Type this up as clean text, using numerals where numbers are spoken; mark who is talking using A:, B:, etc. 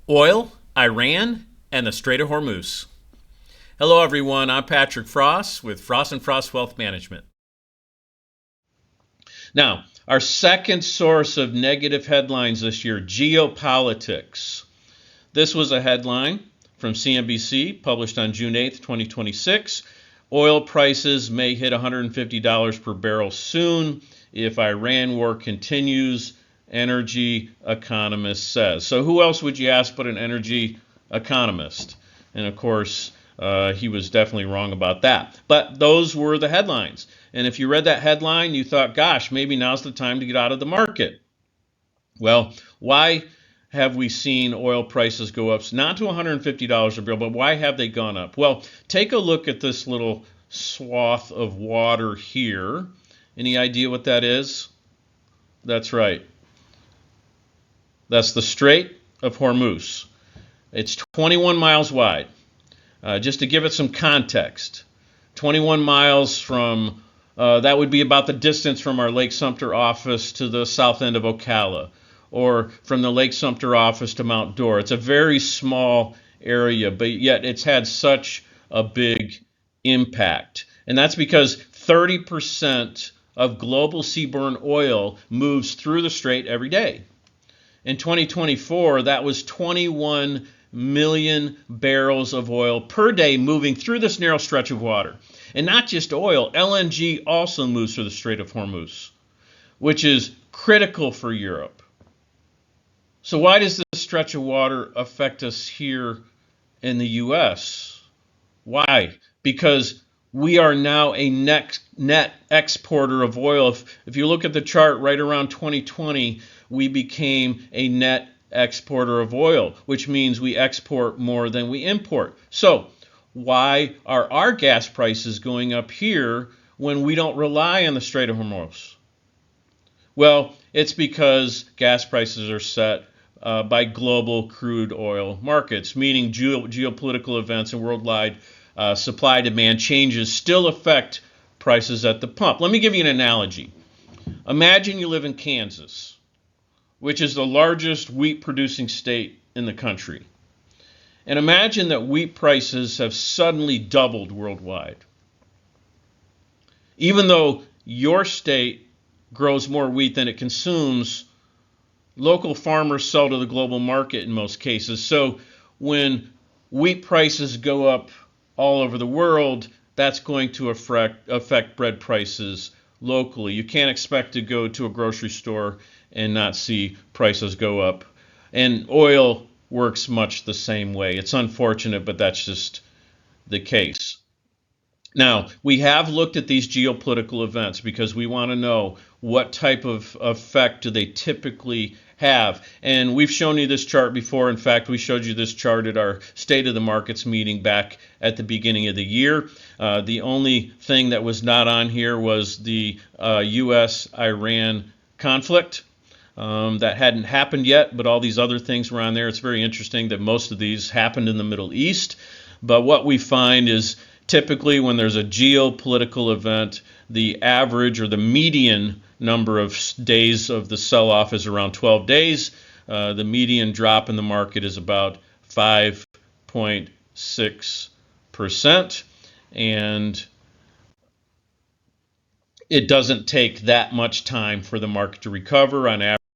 A: Oil, Iran, and the Strait of Hormuz. Hello, everyone. I'm Patrick Fross with Fross & Fross Wealth Management. Now, our second source of negative headlines this year, geopolitics. This was a headline from CNBC published on June 8th, 2026. Oil prices may hit $150 per barrel soon if Iran war continues, energy economist says. So who else would you ask but an energy economist? And of course, he was definitely wrong about that. But those were the headlines. And if you read that headline, you thought, gosh, maybe now's the time to get out of the market. Well, why have we seen oil prices go up? Not to $150 a barrel, but why have they gone up? Well, take a look at this little swath of water here. Any idea what that is? That's right. That's the Strait of Hormuz. It's 21 miles wide. Just to give it some context, 21 miles from, that would be about the distance from our Lake Sumter office to the south end of Ocala, or from the Lake Sumter office to Mount Dora. It's a very small area, but yet it's had such a big impact. And that's because 30% of global seaborne oil moves through the strait every day. In 2024, that was 21 million barrels of oil per day moving through this narrow stretch of water. And not just oil, LNG also moves through the Strait of Hormuz, which is critical for Europe. So why does this stretch of water affect us here in the U.S.? Why? Because we are now a net exporter of oil. If you look at the chart right around 2020, we became a net exporter of oil, which means we export more than we import. So why are our gas prices going up here when we don't rely on the Strait of Hormuz? Well, it's because gas prices are set by global crude oil markets, meaning geopolitical events and worldwide supply-demand changes still affect prices at the pump. Let me give you an analogy. Imagine you live in Kansas, which is the largest wheat-producing state in the country. And imagine that wheat prices have suddenly doubled worldwide. Even though your state grows more wheat than it consumes, local farmers sell to the global market in most cases. So when wheat prices go up all over the world, that's going to affect bread prices locally. You can't expect to go to a grocery store and not see prices go up. And oil works much the same way. It's unfortunate, but that's just the case. Now, we have looked at these geopolitical events because we want to know what type of effect do they typically have. And we've shown you this chart before. In fact, we showed you this chart at our State of the Markets meeting back at the beginning of the year. The only thing that was not on here was the U.S.-Iran conflict. That hadn't happened yet, but all these other things were on there. It's very interesting that most of these happened in the Middle East. But what we find is typically when there's a geopolitical event, the average or the median number of days of the sell-off is around 12 days. The median drop in the market is about 5.6%. And it doesn't take that much time for the market to recover. On average,